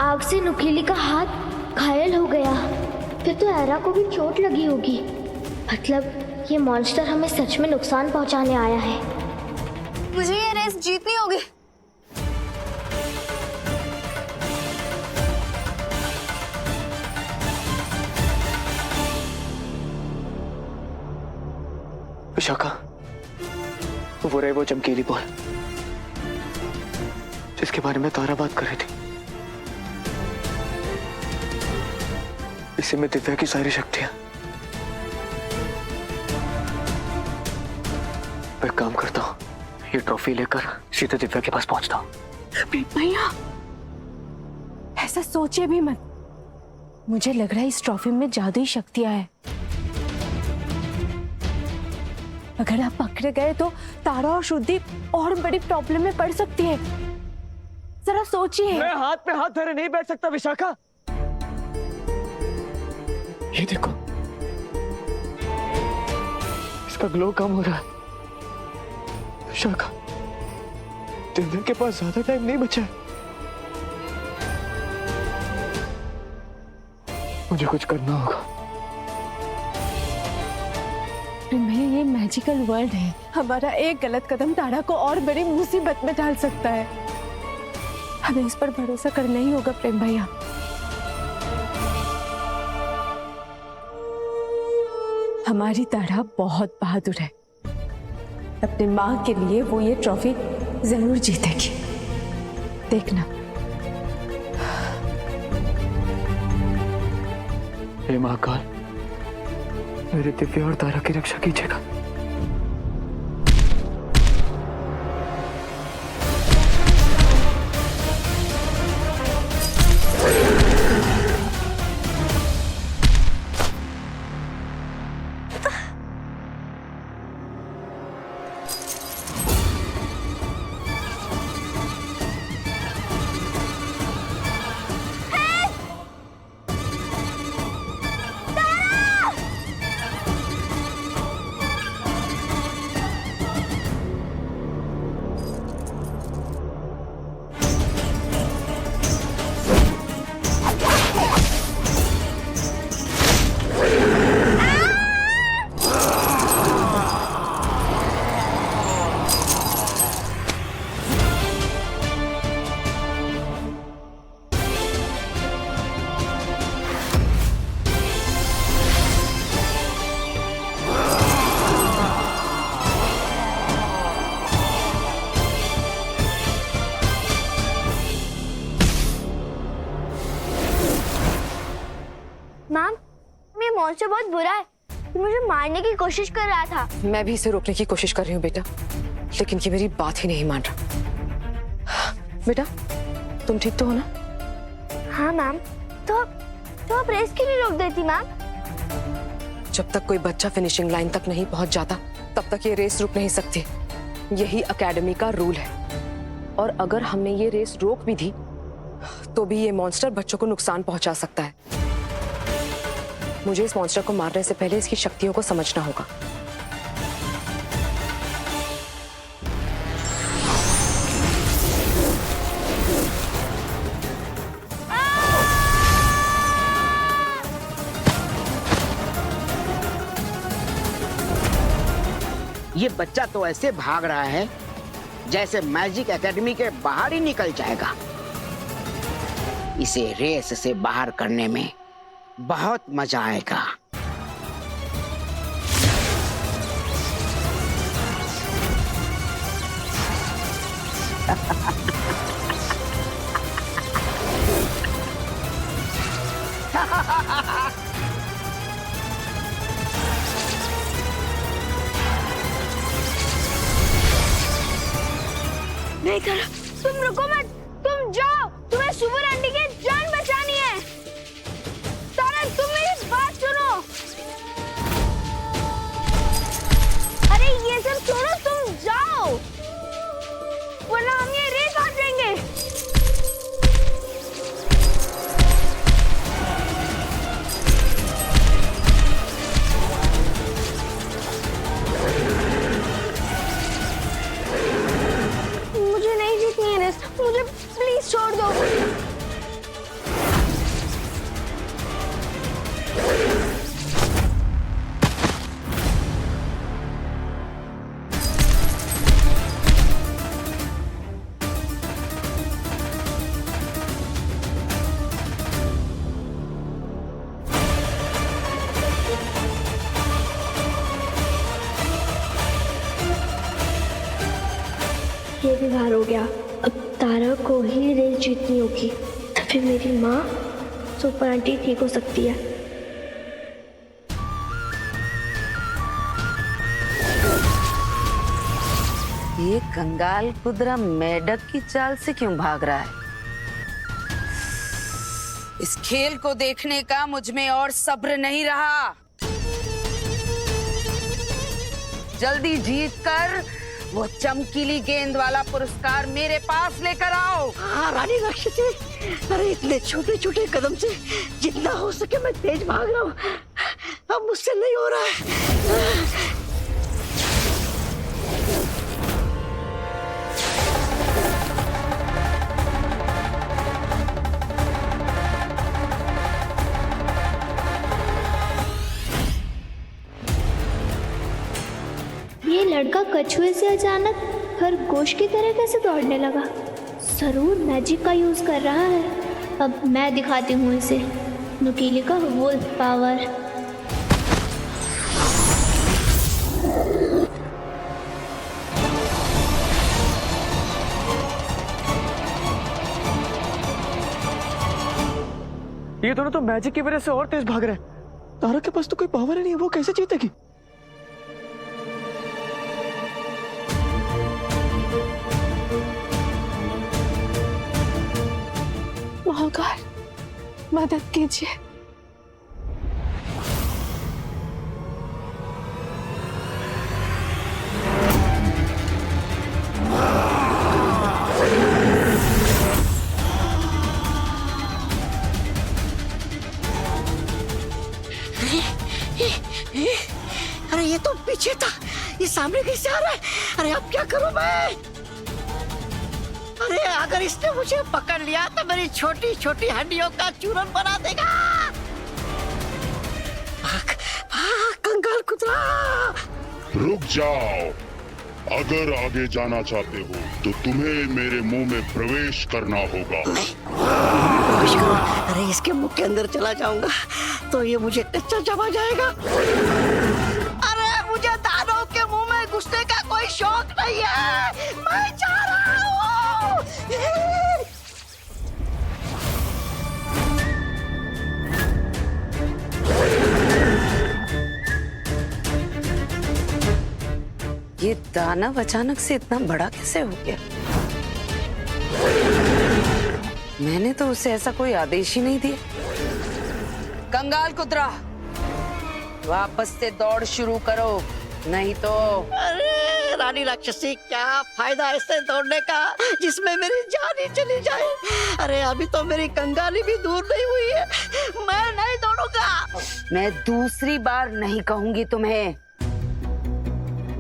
आग से नुकीली का हाथ घायल हो गया। फिर तो एरा को भी चोट लगी होगी। मतलब ये मॉन्स्टर हमें सच में नुकसान पहुंचाने आया है। मुझे ये रेस जीतनी होगी। विशाखा, वो रहे वो चमकीली बॉल जिसके बारे में तारा बात कर रही थी। इसी में दिव्या की सारी शक्तियां। मैं काम करता हूँ, ये ट्रॉफी लेकर सीधे दिव्या के पास पहुंचता हूँ। भैया ऐसा सोचे भी मत। मुझे लग रहा है इस ट्रॉफी में जादुई शक्तियां हैं। अगर आप पकड़े गए तो तारा और श्रुति और बड़ी प्रॉब्लम में पड़ सकती है। जरा सोचिए। मैं हाथ पे हाथ धरे नहीं बैठ सकता विशाखा। ये देखो, इसका ग्लो कम हो रहा है। विशाखा, दिव्या के पास ज्यादा टाइम नहीं बचा है। मुझे कुछ करना होगा। भैया ये मैजिकल वर्ल्ड है। हमारा एक गलत कदम तारा को और बड़ी मुसीबत में डाल सकता है। हमें इस पर भरोसा करना ही होगा प्रेम भैया। हमारी तारा बहुत बहादुर है। अपनी मां के लिए वो ये ट्रॉफी जरूर जीतेगी। देखना। हे महाकाल, मेरे दिव्या और तारा की रक्षा कीजिएगा। मैम, ये मॉन्स्टर बहुत बुरा है। मुझे मारने की कोशिश कर रहा था। मैं भी इसे रोकने की कोशिश कर रही हूँ बेटा, लेकिन ये मेरी बात ही नहीं मान रहा। बेटा, तुम ठीक तो हो ना? हाँ मैम। तो आप रेस क्यों नहीं रोक देती मैम? जब तक कोई बच्चा फिनिशिंग लाइन तक नहीं पहुंच जाता तब तक ये रेस रुक नहीं सकती। यही एकेडमी का रूल है। और अगर हमने ये रेस रोक भी दी तो भी ये मॉन्स्टर बच्चों को नुकसान पहुंचा सकता है। मुझे इस मॉन्स्टर को मारने से पहले इसकी शक्तियों को समझना होगा। ये बच्चा तो ऐसे भाग रहा है जैसे मैजिक एकेडमी के बाहर ही निकल जाएगा। इसे रेस से बाहर करने में बहुत मजा आएगा। नहीं तारा, तुम रुको मत। तुम जाओ, तुम्हें सुपर आंटी की जान बचानी है। तारा, तुम मेरी बात सुनो। अरे ये सब छोड़ो, तुम जाओ, वरना हम ये रेस हार जाएंगे। मुझे नहीं जीतनी है रेस, मुझे प्लीज छोड़ दो। को ही रेस जीतनी होगी, तो फिर मेरी माँ सुपर आंटी ठीक हो सकती है। ये कंगाल कुदरा मेढक की चाल से क्यों भाग रहा है? इस खेल को देखने का मुझ में और सब्र नहीं रहा। जल्दी जीत कर वो चमकीली गेंद वाला पुरस्कार मेरे पास लेकर आओ। हाँ रानी राक्षसी, अरे इतने छोटे छोटे कदम से जितना हो सके मैं तेज भाग रहा हूँ, अब मुझसे नहीं हो रहा है। ये लड़का कछुए से अचानक खरगोश की तरह कैसे दौड़ने लगा? जरूर मैजिक का यूज कर रहा है। अब मैं दिखाती हूँ इसे नुकीली का वुल्फ पावर। ये दोनों तो मैजिक की वजह से और तेज भाग रहे हैं। तारा के पास तो कोई पावर ही नहीं है, वो कैसे जीतेगी? महाकाल, मदद कीजिए। अरे ये तो पीछे था, ये सामने कैसे आ रहा है? अरे अब क्या करूं मैं? अरे अगर इसने मुझे पकड़ लिया तो मेरी छोटी छोटी हड्डियों का चूरन बना देगा। भाग, भाग, कंगाल कुतरा! रुक जाओ। अगर आगे जाना चाहते हो तो तुम्हें मेरे मुंह में प्रवेश करना होगा। प्रवेश करो? अरे इसके मुंह के अंदर चला जाऊंगा तो ये मुझे कच्चा चबा जाएगा। अरे मुझे दानव के मुंह में घुसने का कोई शौक नहीं है, मैं जा रहा हूँ। ये दानव अचानक से इतना बड़ा कैसे हो गया? मैंने तो उसे ऐसा कोई आदेश ही नहीं दिया। कंगाल कुतरा, वापस से दौड़ शुरू करो, नहीं तो। अरे रानी राक्षसी, क्या फायदा ऐसे दौड़ने का जिसमें मेरी जान ही चली जाए? अरे अभी तो मेरी कंगाली भी दूर नहीं हुई है, मैं नहीं दौड़ूंगा। मैं दूसरी बार नहीं कहूंगी तुम्हें।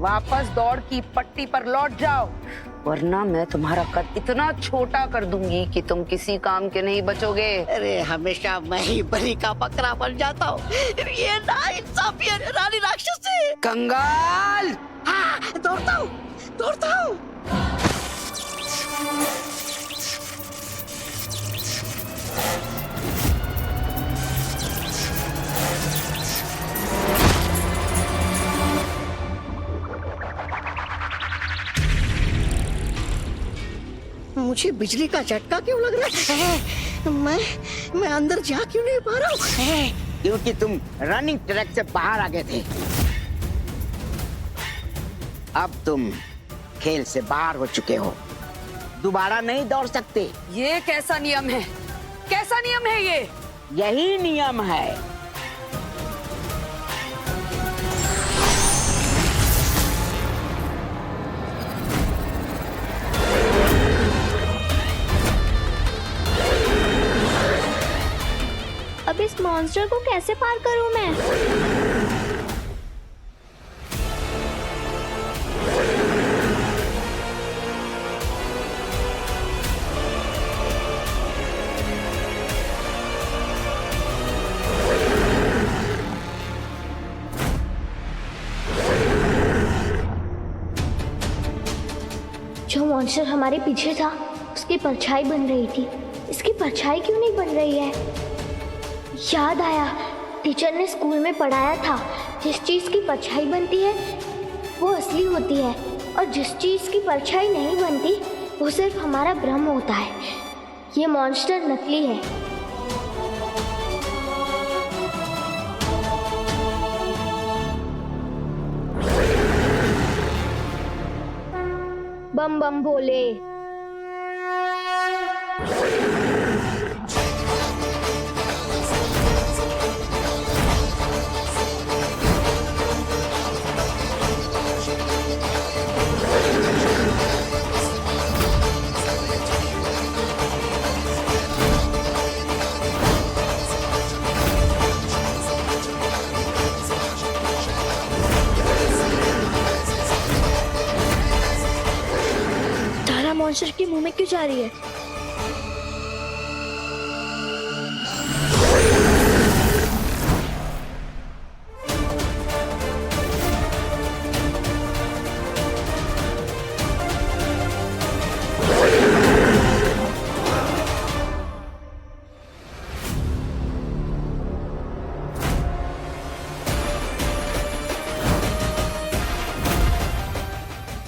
वापस दौड़ की पट्टी पर लौट जाओ, वरना मैं तुम्हारा कद इतना छोटा कर दूंगी कि तुम किसी काम के नहीं बचोगे। अरे हमेशा मैं ही बलि का बकरा बन जाता हूँ, ये नाइंसाफी है रानी राक्षसी। कंगाल! हाँ, दौड़ता हूँ, दौड़ता हूँ। मुझे बिजली का झटका क्यों लग रहा है? मैं अंदर जा क्यों नहीं पा रहा हूँ? क्योंकि तुम रनिंग ट्रैक से बाहर आ गए थे। अब तुम खेल से बाहर हो चुके हो, दोबारा नहीं दौड़ सकते। ये कैसा नियम है? कैसा नियम है ये? यही नियम है। अब इस मॉन्स्टर को कैसे पार करूं मैं? जो मॉन्स्टर हमारे पीछे था उसकी परछाई बन रही थी, इसकी परछाई क्यों नहीं बन रही है? याद आया, टीचर ने स्कूल में पढ़ाया था, जिस चीज की परछाई बनती है वो असली होती है, और जिस चीज की परछाई नहीं बनती वो सिर्फ हमारा भ्रम होता है। ये मॉन्स्टर नकली है। बम बम भोले। तारा मॉन्स्टर के मुंह में क्यों जा रही है?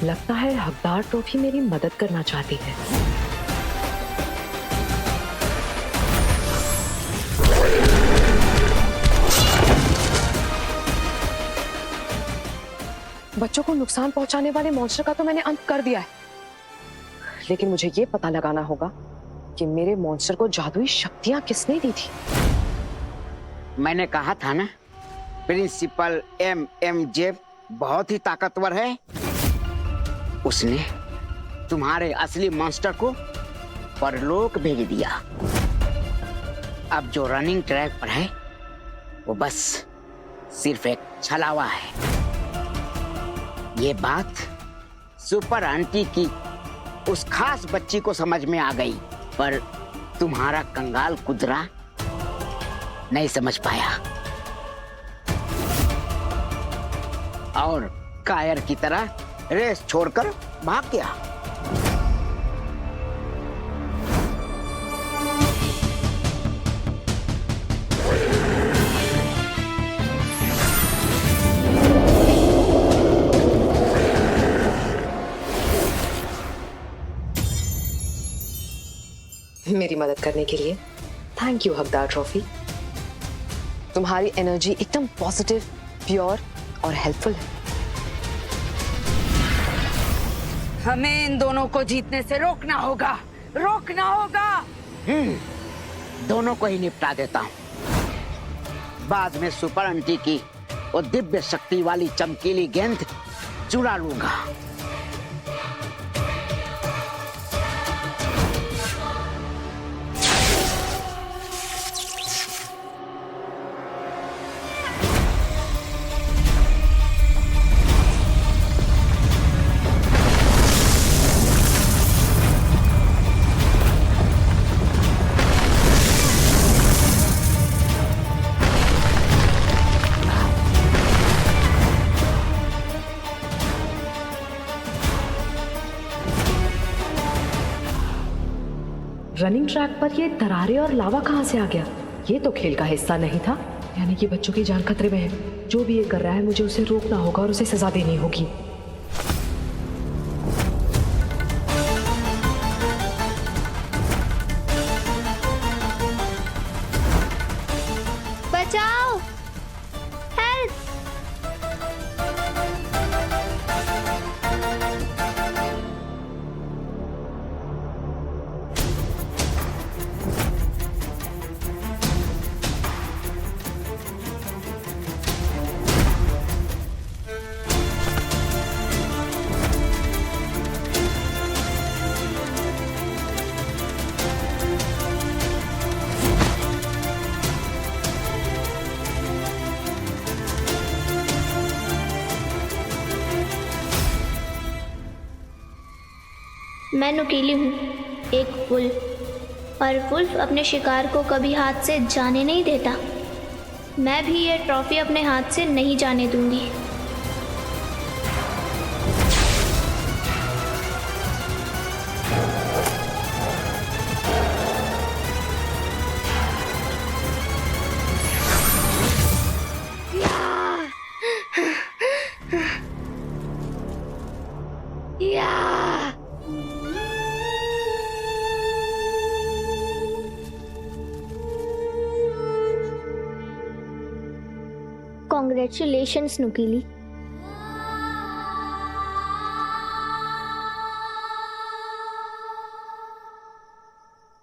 लगता है हकदार ट्रॉफी मेरी मदद करना चाहती है। बच्चों को नुकसान पहुंचाने वाले मॉन्स्टर का तो मैंने अंत कर दिया है, लेकिन मुझे ये पता लगाना होगा कि मेरे मॉन्स्टर को जादुई शक्तियां किसने दी थी। मैंने कहा था ना, प्रिंसिपल MJ बहुत ही ताकतवर है। उसने तुम्हारे असली मॉन्स्टर को परलोक भेज दिया। अब जो रनिंग ट्रैक पर है वो बस सिर्फ एक छलावा है। ये बात सुपर आंटी की उस खास बच्ची को समझ में आ गई, पर तुम्हारा कंगाल कुदरा नहीं समझ पाया और कायर की तरह रेस छोड़कर भाग गया। मेरी मदद करने के लिए थैंक यू हकदार ट्रॉफी। तुम्हारी एनर्जी एकदम पॉजिटिव, प्योर और हेल्पफुल है। हमें इन दोनों को जीतने से रोकना होगा, रोकना होगा। दोनों को ही निपटा देता हूँ। बाद में सुपर आंटी की वो दिव्य शक्ति वाली चमकीली गेंद चुरा लूंगा। रनिंग ट्रैक पर ये दरारें और लावा कहाँ से आ गया? ये तो खेल का हिस्सा नहीं था। यानी कि बच्चों की जान खतरे में है। जो भी ये कर रहा है मुझे उसे रोकना होगा और उसे सजा देनी होगी। बचाओ! हेल्प! मैं नुकीली हूँ, एक वुल्फ, और वुल्फ अपने शिकार को कभी हाथ से जाने नहीं देता। मैं भी ये ट्रॉफी अपने हाथ से नहीं जाने दूंगी। कॉन्ग्रेचुलेशंस नुकीली।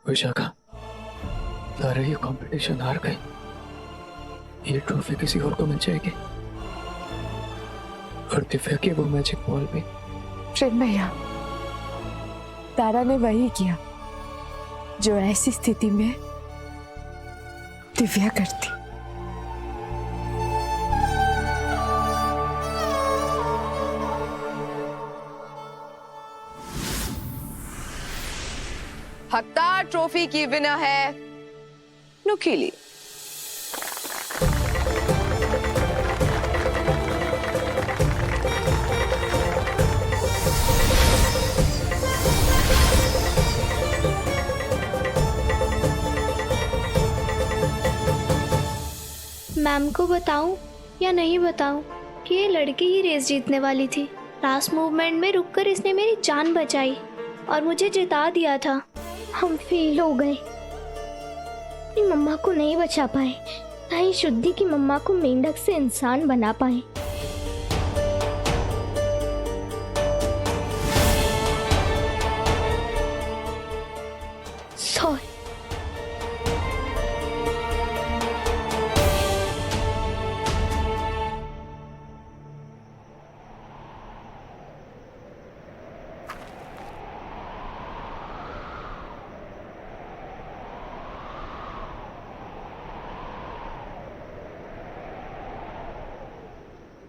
विशाखा, तारा ये कंपटीशन हार गई। ये ट्रॉफी किसी और को मिल जाएगी और दिव्या की वो मैजिक बॉल भी। प्रेम भैया, तारा ने वही किया जो ऐसी स्थिति में दिव्या करती। हकदार ट्रॉफी की विनर है नुकीली। मैम को बताऊं या नहीं बताऊं कि ये लड़की ही रेस जीतने वाली थी। लास्ट मूवमेंट में रुककर इसने मेरी जान बचाई और मुझे जिता दिया था। हम फेल हो गए। अपनी मम्मा को नहीं बचा पाए, ना ही शुद्धि की मम्मा को मेंढक से इंसान बना पाए। सॉरी।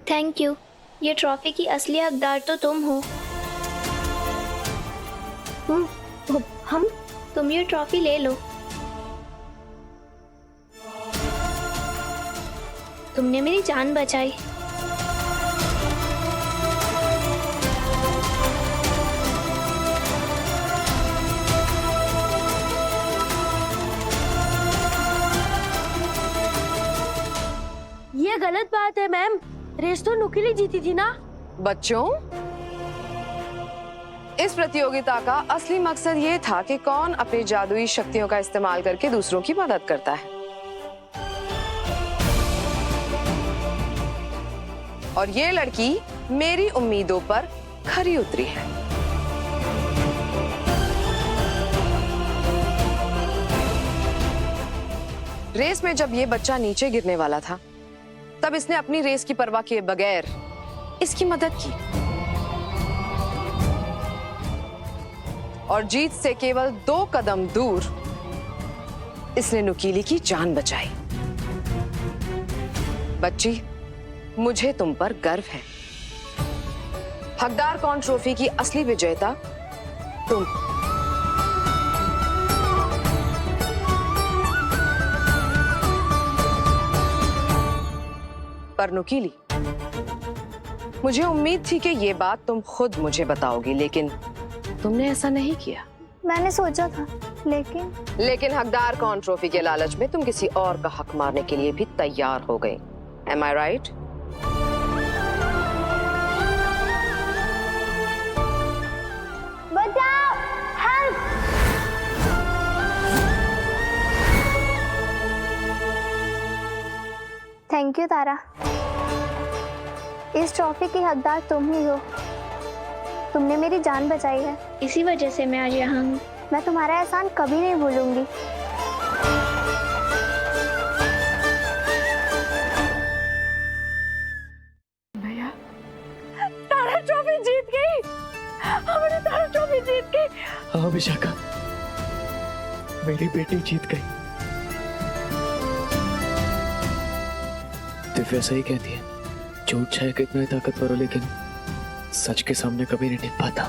Thank you. ये ट्रॉफी की असली हकदार तो तुम हो। हम तुम ये ट्रॉफी ले लो। तुमने मेरी जान बचाई। ये गलत बात है मैम, रेस तो नुकीली जीती थी ना। बच्चों, इस प्रतियोगिता का असली मकसद ये था कि कौन अपनी जादुई शक्तियों का इस्तेमाल करके दूसरों की मदद करता है। और ये लड़की मेरी उम्मीदों पर खरी उतरी है। रेस में जब ये बच्चा नीचे गिरने वाला था, तब इसने अपनी रेस की परवाह किए बगैर इसकी मदद की और जीत से केवल 2 कदम दूर इसने नुकीली की जान बचाई। बच्ची, मुझे तुम पर गर्व है। हकदार कौन ट्रॉफी की असली विजेता तुम। पर नुकीली, मुझे उम्मीद थी कि ये बात तुम खुद मुझे बताओगी, लेकिन तुमने ऐसा नहीं किया। मैंने सोचा था, लेकिन हकदार कौन ट्रॉफी के लालच में तुम किसी और का हक मारने के लिए भी तैयार हो गई। Am I right? बचाओ, हेल्प। थैंक यू तारा। इस ट्रॉफी की हकदार तुम ही हो। तुमने मेरी जान बचाई है, इसी वजह से मैं आज यहाँ हूँ। मैं तुम्हारा एहसान कभी नहीं भूलूंगी। भैया, तारा ट्रॉफी जीत गई। हमारी तारा ट्रॉफी जीत गई। हाँ विशाखा, मेरी बेटी जीत गई। दिव्या सही कहती है, झूठ चाहे कितना ही ताकतवर हो, लेकिन सच के सामने कभी नहीं टिक पाता।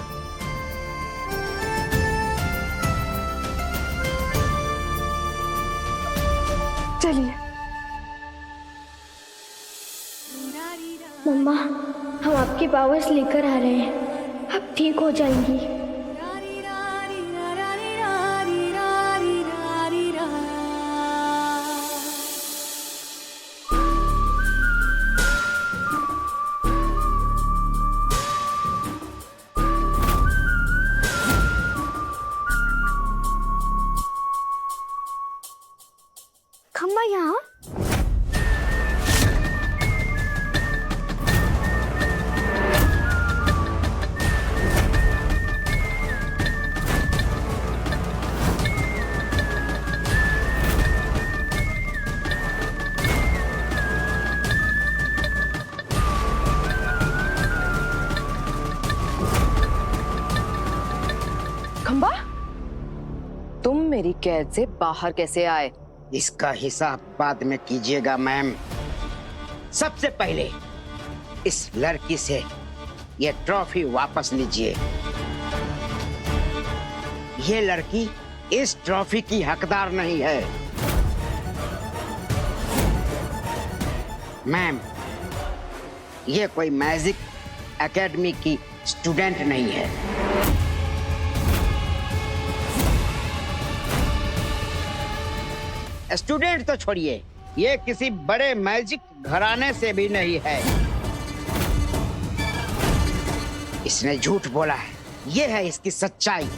चलिए। मम्मा, हम आपके पावर्स लेकर आ रहे हैं। आप ठीक हो जाएंगी। खम्मा यहाँ? जेली कैद से बाहर कैसे आए? इसका हिसाब बाद में कीजिएगा मैम। सबसे पहले इस लड़की से ये ट्रॉफी वापस लीजिए। ये लड़की इस ट्रॉफी की हकदार नहीं है। मैम, ये कोई मैजिक एकेडमी की स्टूडेंट नहीं है। स्टूडेंट तो छोड़िए, ये किसी बड़े मैजिक घराने से भी नहीं है। इसने झूठ बोला है, ये है इसकी सच्चाई।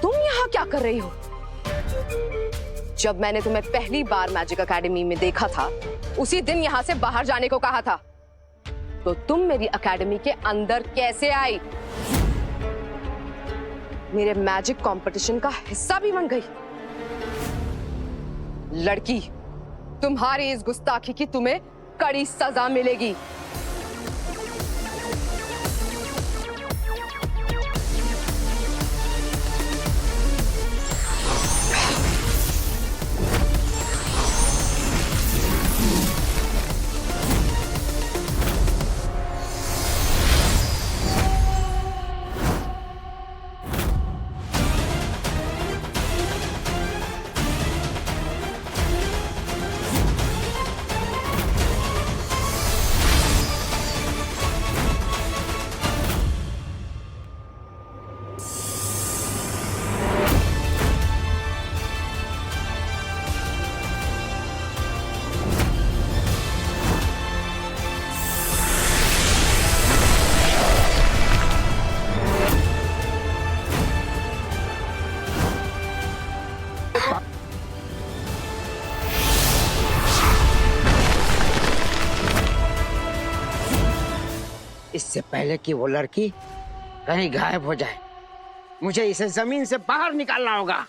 तुम यहाँ क्या कर रही हो? जब मैंने तुम्हें पहली बार मैजिक एकेडमी में देखा था, उसी दिन यहाँ से बाहर जाने को कहा था। तो तुम मेरी एकेडमी के अंदर कैसे आई? मेरे मैजिक कंपटीशन का हिस्सा भी बन गई। लड़की, तुम्हारी इस गुस्ताखी की तुम्हें कड़ी सजा मिलेगी। इससे पहले कि वो लड़की कहीं गायब हो जाए, मुझे इसे जमीन से बाहर निकालना होगा।